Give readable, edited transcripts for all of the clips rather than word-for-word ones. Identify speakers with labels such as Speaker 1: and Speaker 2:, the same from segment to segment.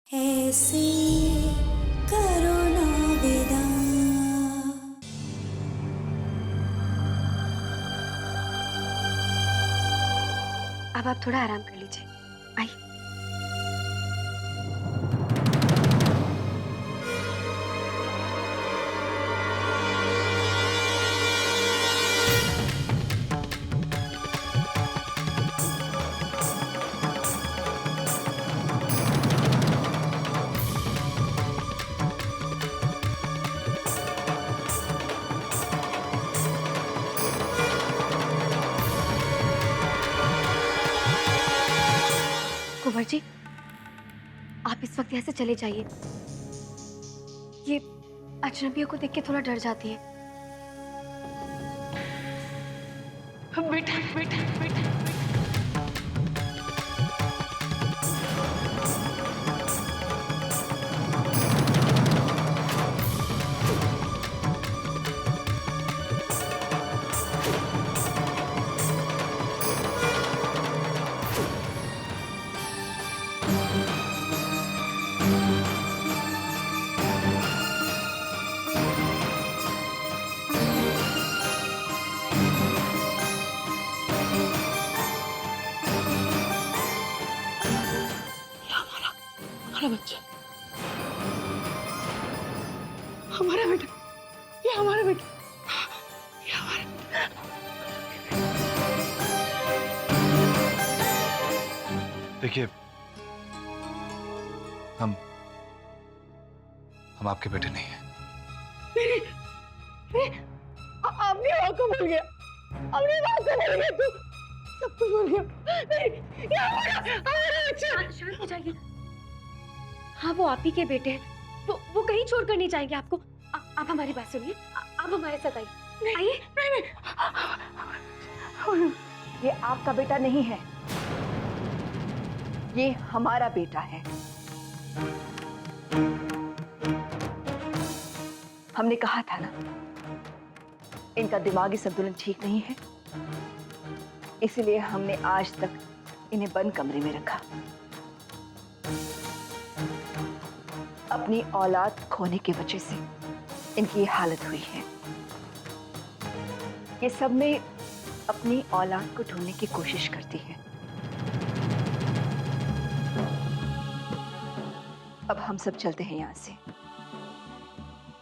Speaker 1: ऐसे करो ना विदा।
Speaker 2: अब आप थोड़ा आराम कर लीजिए। आइए। कुंवर जी, आप इस वक्त यहाँ से चले जाइए। ये अजनबियों को देख के थोड़ा डर जाती है।
Speaker 3: बेटा बेटा बेटा हमारा बच्चा, हमारा बेटा, ये हमारा बेटा, ये हमारा।
Speaker 4: देखिए, हम आपके बेटे नहीं हैं।
Speaker 3: आपने माँ को भूल गया, अपनी माँ को भूल गया, तू सब कुछ भूल गया। नहीं, ये हमारा बच्चा।
Speaker 2: शांत हो जाइए। हाँ, वो आप ही के बेटे हैं। वो कहीं छोड़कर नहीं जाएंगे आपको। आप हमारी बात सुनिए। आप हमारे साथ आइए। आइए।
Speaker 5: ये आपका बेटा नहीं है, ये हमारा बेटा है। हमने कहा था ना, इनका दिमागी संतुलन ठीक नहीं है, इसलिए हमने आज तक इन्हें बंद कमरे में रखा। अपनी औलाद खोने की वजह से इनकी ये हालत हुई है। ये सब में अपनी औलाद को ढूंढने की कोशिश करती है। अब हम सब चलते हैं यहां से,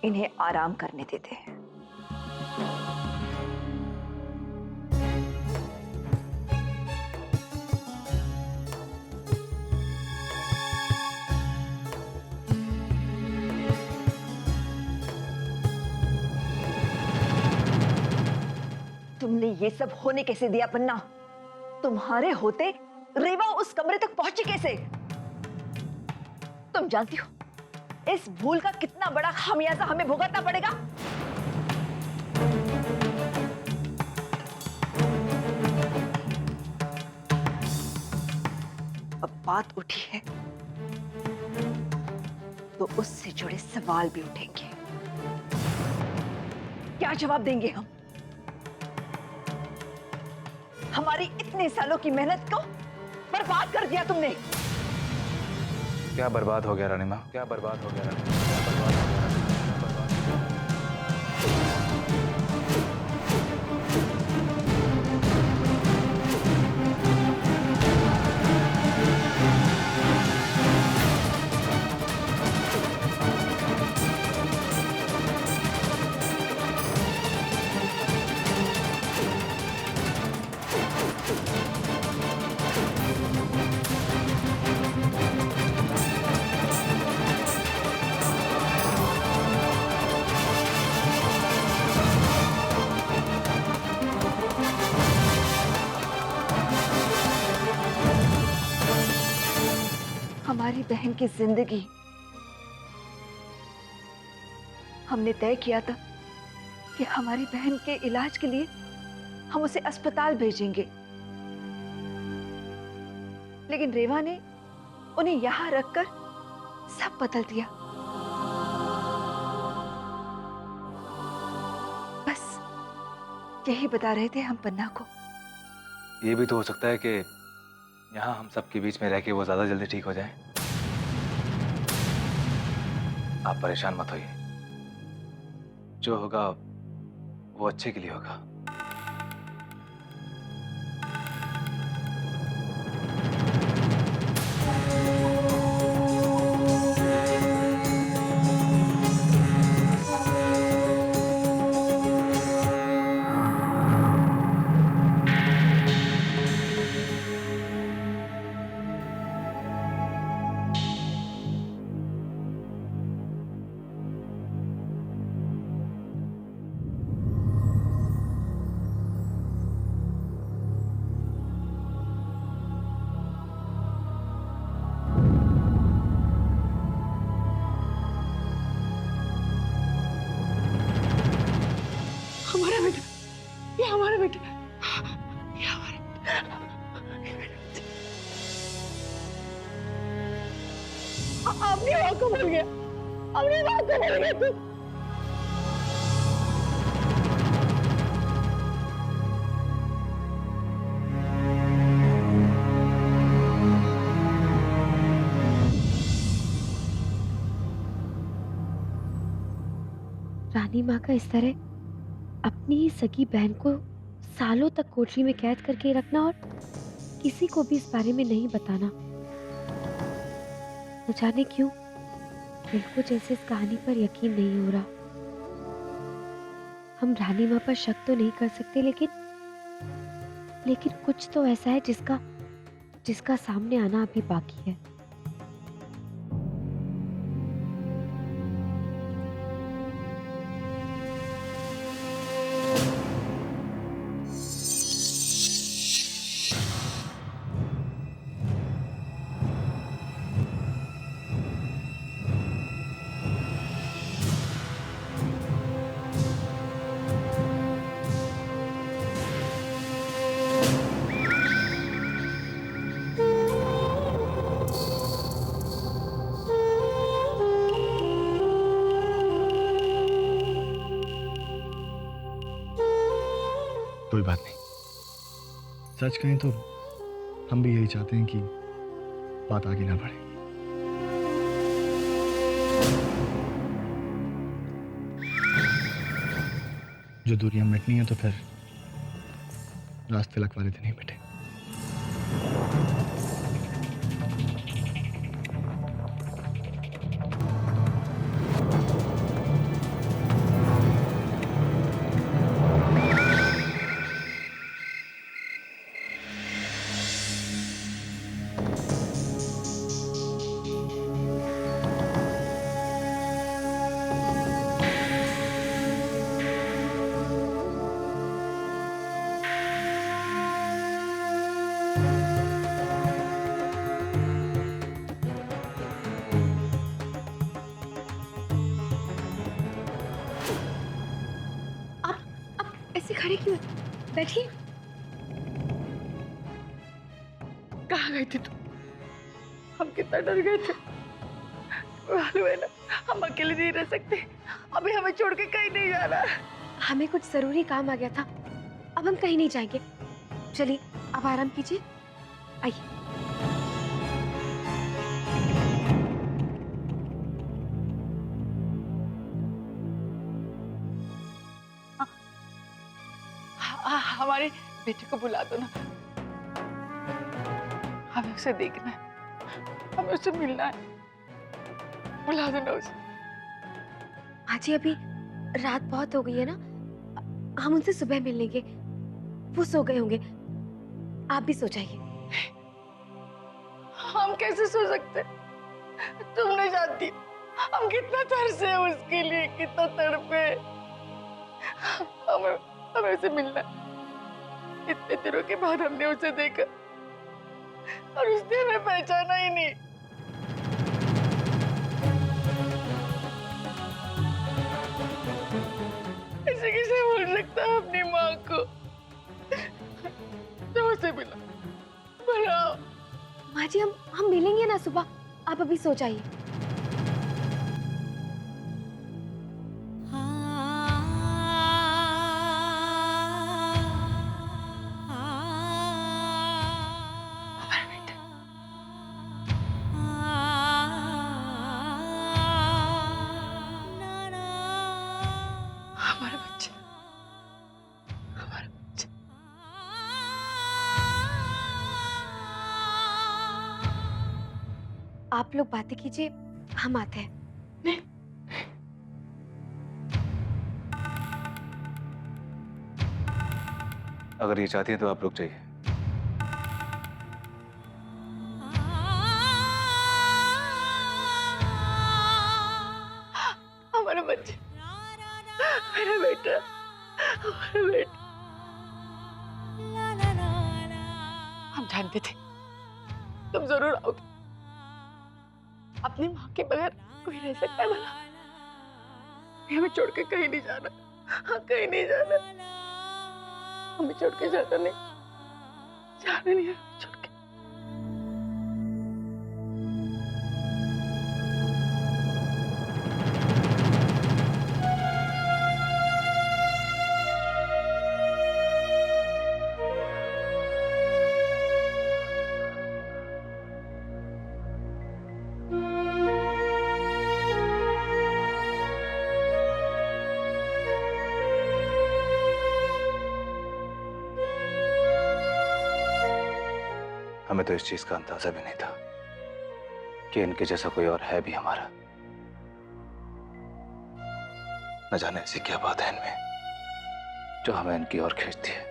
Speaker 5: इन्हें आराम करने देते हैं। तुमने ये सब होने कैसे दिया पन्ना? तुम्हारे होते रेवा उस कमरे तक पहुंची कैसे? तुम जानती हो इस भूल का कितना बड़ा खामियाजा हमें भुगतना पड़ेगा? अब बात उठी है तो उससे जुड़े सवाल भी उठेंगे। क्या जवाब देंगे हम? हमारी इतने सालों की मेहनत को बर्बाद कर दिया तुमने।
Speaker 4: क्या बर्बाद हो गया रानी माँ? क्या बर्बाद हो गया रानी माँ? क्या बर्बाद हो गया रानी माँ? क्या बर्बाद हो गया?
Speaker 5: हमारी बहन की जिंदगी हमने तय किया था कि हमारी बहन के इलाज के लिए हम उसे अस्पताल भेजेंगे, लेकिन रेवा ने उन्हें यहां रखकर सब बदल दिया। बस यही बता रहे थे हम पन्ना को।
Speaker 4: ये भी तो हो सकता है कि यहाँ हम सबके बीच में रह के वो ज्यादा जल्दी ठीक हो जाए। आप परेशान मत होइए, जो होगा वो अच्छे के लिए होगा।
Speaker 3: हमारा बेटा, ये हमारा बेटा, ये हमारा अपनी माँ को भूल गया, अपनी माँ को भूल गया तू।
Speaker 2: रानी माँ का इस तरह अपनी ही सगी बहन को सालों तक कोठरी में कैद करके रखना और किसी को भी इस बारे में नहीं बताना, न जाने क्यों दिल को जैसे इस कहानी पर यकीन नहीं हो रहा। हम रानी माँ पर शक तो नहीं कर सकते, लेकिन कुछ तो ऐसा है जिसका सामने आना अभी बाकी है।
Speaker 6: कोई बात नहीं, सच कहें तो हम भी यही चाहते हैं कि बात आगे ना बढ़े। जो दूरियां मिटनी है तो फिर रास्ते तिलक वाले दिन ही मिटे।
Speaker 2: ऐसे खड़े क्यों? बैठिए।
Speaker 3: कहाँ गए थे तुम? हम कितना डर गए थे। मालूम है ना, हम अकेले नहीं रह सकते। अभी हमें छोड़ के कहीं नहीं जाना।
Speaker 2: हमें कुछ जरूरी काम आ गया था, अब हम कहीं नहीं जाएंगे। चलिए अब आराम कीजिए, आइए।
Speaker 3: हमारे बेटे को बुला दो ना, हमें उसे देखना है, हमें उससे मिलना है। बुला दो ना उसे।
Speaker 2: हाँ जी, अभी रात बहुत हो गई है ना, हम उनसे सुबह मिल लेंगे। वो सो गए होंगे, आप भी सो जाइए।
Speaker 3: हम कैसे सो सकते? तुम नहीं जानती हम कितना तरसे हैं उसके लिए, कितना तड़पे। हमें हमें उसे मिलना है। इतने दिनों के बाद हमने उसे देखा और उसने हमें पहचाना ही नहीं। ऐसे कैसे भूल सकता है अपनी माँ को? तो उसे मिला, बुलाओ।
Speaker 2: माँ जी, हम मिलेंगे ना सुबह, आप अभी सो जाइए। आप लोग बातें कीजिए, हम आते हैं।
Speaker 3: नहीं,
Speaker 4: अगर ये चाहती है तो आप रुक जाइए।
Speaker 3: हमारा बच्चा, मेरा बेटा, हमारा बेटा। हम जानते थे तुम जरूर आओगे। अपनी माँ के बगैर कोई रह सकता है भला? हमें छोड़ के कहीं नहीं जाना। हाँ, कहीं नहीं जाना। हमें छोड़ के जाना नहीं, जाना नहीं है छोड़ के।
Speaker 4: हमें तो इस चीज का अंदाजा भी नहीं था कि इनके जैसा कोई और है भी हमारा। न जाने ऐसी क्या बात है इनमें जो हमें इनकी ओर खींचती है।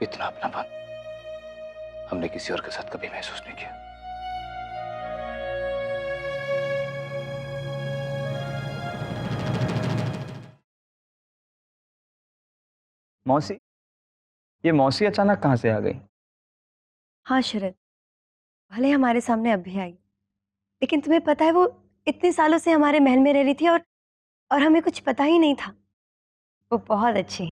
Speaker 4: इतना अपनापन हमने किसी और के साथ कभी महसूस नहीं किया।
Speaker 7: मौसी, ये मौसी अचानक कहाँ से आ गई?
Speaker 8: हाँ शरद, भले हमारे सामने अभी आई, लेकिन तुम्हें पता है वो इतने सालों से हमारे महल में रह रही थी और हमें कुछ पता ही नहीं था। वो बहुत अच्छी है।